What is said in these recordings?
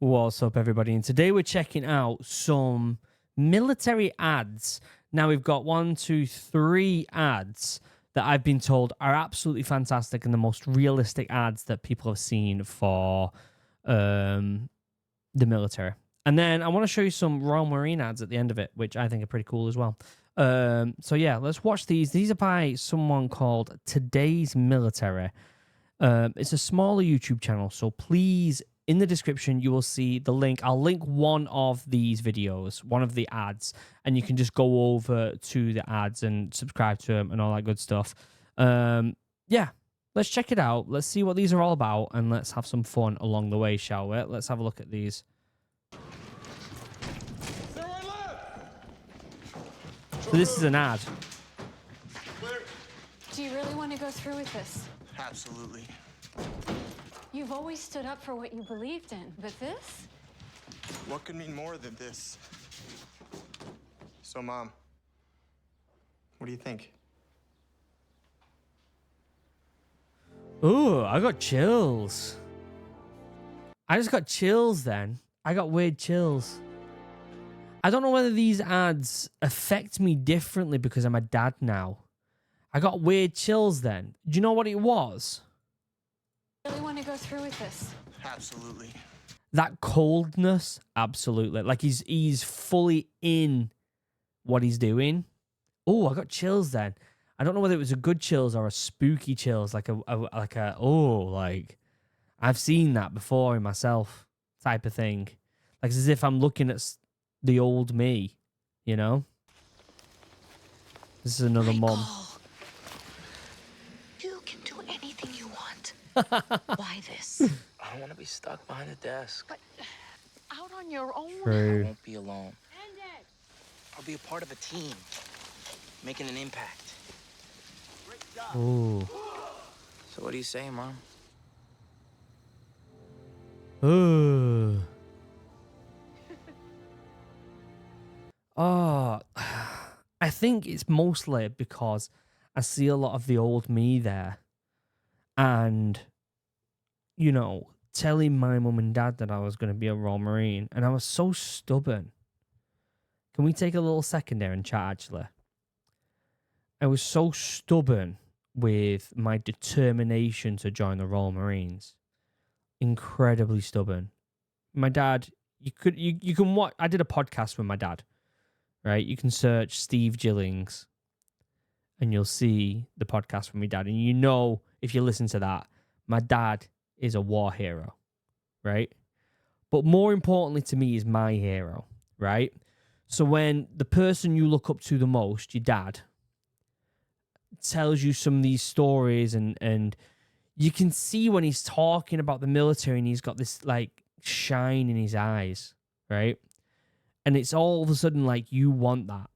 What's up, everybody? And today we're checking out some military ads. Now we've got 1, 2, 3 ads that I've been told are absolutely fantastic and the most realistic ads that people have seen for the military. And then I want to show you some Royal Marine ads at the end of it, which I think are pretty cool as well. So yeah, let's watch these. These are by someone called Today's Military. It's a smaller YouTube channel, so please, in the description, you will see the link. I'll link one of these videos, one of the ads, and you can just go over to the ads and subscribe to them and all that good stuff. Yeah, let's check it out. Let's see what these are all about, and let's have some fun along the way, shall we? Let's have a look at these. So this is an ad. Do you really want to go through with this? Absolutely. You've always stood up for what you believed in, but this? What could mean more than this? So, Mom, what do you think? Ooh, I got chills. I just got chills then. I got weird chills. I don't know whether these ads affect me differently because I'm a dad now. I got weird chills then. Do you know what it was? Really want to go through with this? Absolutely. That coldness, absolutely. Like he's fully in what he's doing. Oh, I got chills then. I don't know whether it was a good chills or a spooky chills, like I've seen that before in myself type of thing. Like it's as if I'm looking at the old me, you know? This is another mom. You can do anything you want. Why this? I don't want to be stuck behind a desk. But out on your own. True. I won't be alone. I'll be a part of a team, making an impact. Ooh. So what do you say, Mom? Ooh. Oh, I think it's mostly because I see a lot of the old me there. And, you know, telling my mum and dad that I was going to be a Royal Marine. And I was so stubborn. Can we take a little second there and chat, actually? I was so stubborn with my determination to join the Royal Marines. Incredibly stubborn. My dad, you can watch, I did a podcast with my dad. Right, you can search Steve Gillings and you'll see the podcast from my dad. And you know, if you listen to that, my dad is a war hero, right? But more importantly to me is my hero, right? So when the person you look up to the most, your dad, tells you some of these stories and you can see when he's talking about the military and he's got this like shine in his eyes, right? And it's all of a sudden like you want that.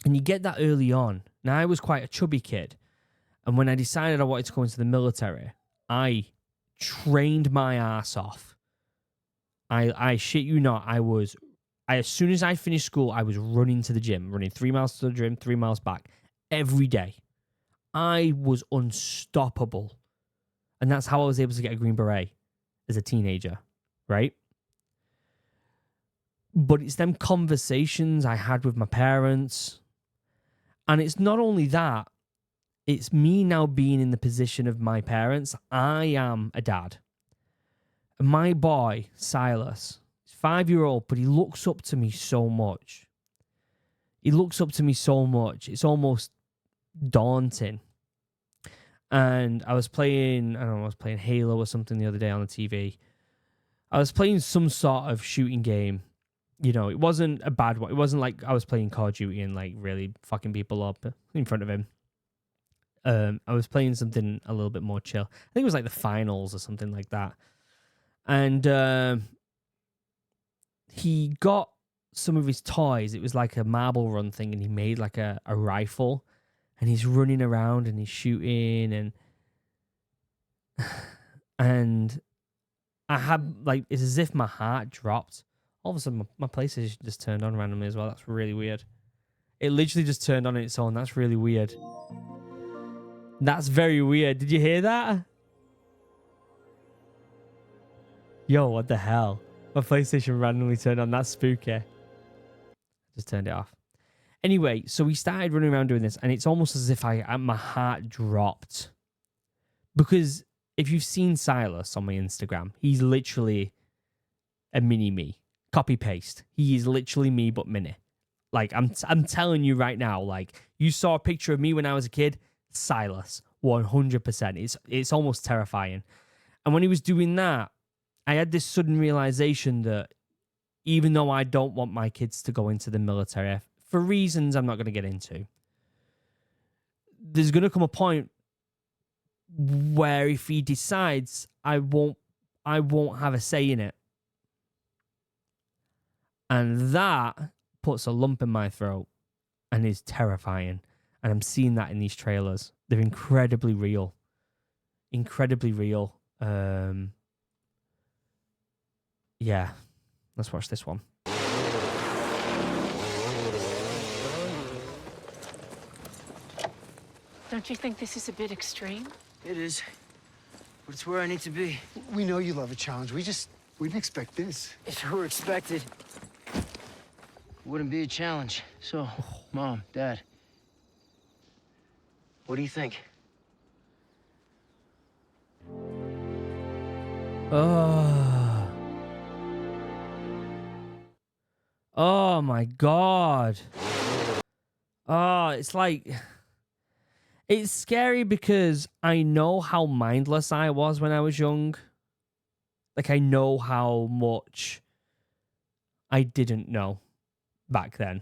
And you get that early on. Now, I was quite a chubby kid. And when I decided I wanted to go into the military, I trained my ass off. I shit you not, as soon as I finished school, I was running to the gym, running 3 miles to the gym, 3 miles back every day. I was unstoppable. And that's how I was able to get a Green Beret as a teenager, right? But it's them conversations I had with my parents. And it's not only that, it's me now being in the position of my parents. I am a dad. And my boy, Silas, he's 5-year-old, but he looks up to me so much. He looks up to me so much. It's almost daunting. And I was playing, I don't know, I was playing Halo or something the other day on the TV. I was playing some sort of shooting game. You know, it wasn't a bad one. It wasn't like I was playing Call of Duty and like really fucking people up in front of him. I was playing something a little bit more chill. I think it was like the finals or something like that. And he got some of his toys. It was like a marble run thing, and he made like a rifle. And he's running around and he's shooting and I had like, it's as if my heart dropped. All of a sudden, my PlayStation just turned on randomly as well. That's really weird. It literally just turned on its own. That's really weird. That's very weird. Did you hear that? Yo, what the hell? My PlayStation randomly turned on. That's spooky. Just turned it off. Anyway, so we started running around doing this, and it's almost as if my heart dropped. Because if you've seen Silas on my Instagram, he's literally a mini me. Copy paste. He is literally me, but mini. Like, I'm telling you right now, like, you saw a picture of me when I was a kid, Silas, 100%. It's almost terrifying. And when he was doing that, I had this sudden realization that even though I don't want my kids to go into the military, for reasons I'm not going to get into, there's going to come a point where if he decides, I won't have a say in it. And that puts a lump in my throat and is terrifying. And I'm seeing that in these trailers. They're incredibly real. Incredibly real. Yeah. Let's watch this one. Don't you think this is a bit extreme? It is. But it's where I need to be. We know you love a challenge. We didn't expect this. If it were expected, it wouldn't be a challenge. So, Mom, Dad, what do you think? Oh my God. Oh, it's like, it's scary because I know how mindless I was when I was young. Like, I know how much I didn't know back then,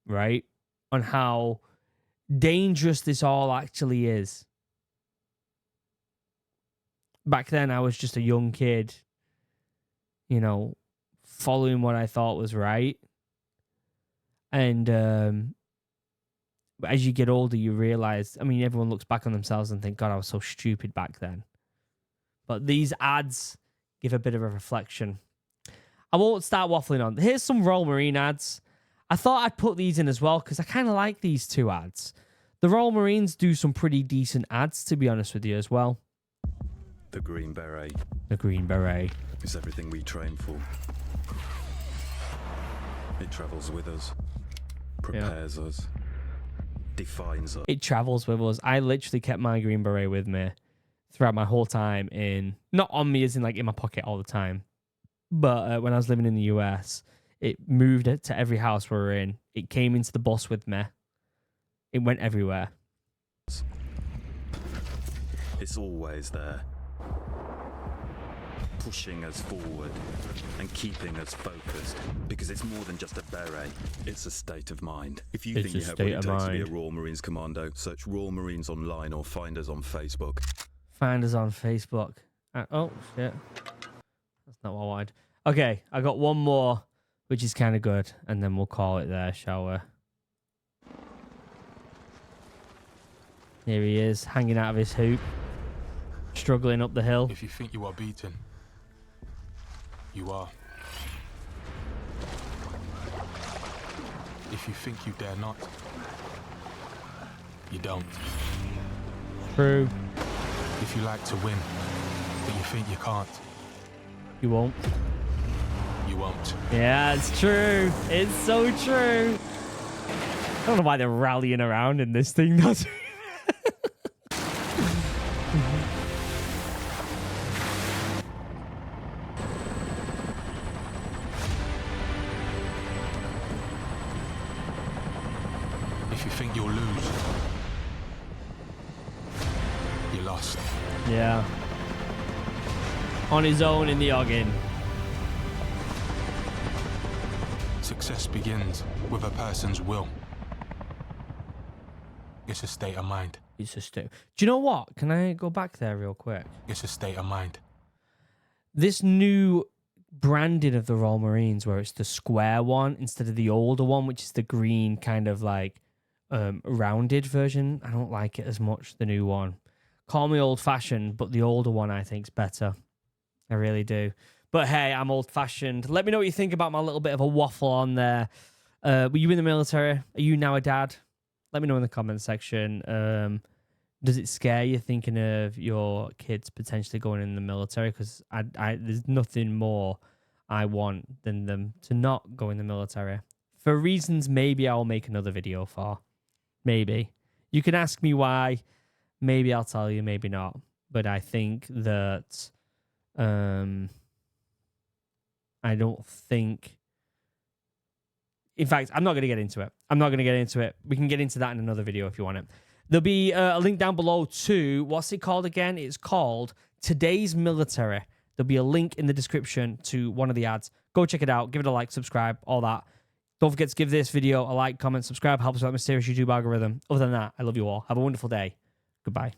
right? On how dangerous this all actually is. Back then, I was just a young kid, you know, following what I thought was right. And as you get older, you realize, I mean, everyone looks back on themselves and think, God, I was so stupid back then. But these ads give a bit of a reflection. I won't start waffling on. Here's some Royal Marine ads. I thought I'd put these in as well because I kind of like these two ads. The Royal Marines do some pretty decent ads, to be honest with you, as well. The Green Beret The Green Beret. is everything we train for. It travels with us, prepares us, defines us. It travels with us. I literally kept my Green Beret with me throughout my whole time not on me as in like in my pocket all the time, but when I was living in the US, it moved it to every house we were in. It came into the bus with me. It went everywhere. It's always there, pushing us forward and keeping us focused, because it's more than just a beret, it's a state of mind. If you It's think a you have what state it of takes to be a mind. Royal Marines commando, search Royal Marines online or find us on Facebook. Find us on Facebook. Oh, shit. That's not what I wanted. Okay, I got one more, which is kind of good, and then we'll call it there, shall we? Here he is, hanging out of his hoop, struggling up the hill. If you think you are beaten, you are. If you think you dare not, you don't. True. If you like to win, but you think you can't, You won't. you won't. Yeah, it's true. It's so true. I don't know why they're rallying around in this thing. That's If you think you'll lose, you're lost. yeah. On his own in the Oggin. Success begins with a person's will. It's a state of mind. It's just. Do you know what? Can I go back there real quick? It's a state of mind. This new branding of the Royal Marines, where it's the square one instead of the older one, which is the green kind of like rounded version. I don't like it as much, the new one. Call me old-fashioned, but the older one I think's better. I really do. But hey, I'm old-fashioned. Let me know what you think about my little bit of a waffle on there. Were you in the military? Are you now a dad? Let me know in the comment section. Does it scare you thinking of your kids potentially going in the military? Because I there's nothing more I want than them to not go in the military. For reasons maybe I'll make another video for. Maybe. You can ask me why. Maybe I'll tell you, maybe not. But I think that I don't think... In fact, I'm not going to get into it. I'm not going to get into it. We can get into that in another video if you want it. There'll be a link down below to... What's it called again? It's called Today's Military. There'll be a link in the description to one of the ads. Go check it out. Give it a like, subscribe, all that. Don't forget to give this video a like, comment, subscribe. Helps with that mysterious YouTube algorithm. Other than that, I love you all. Have a wonderful day. Goodbye.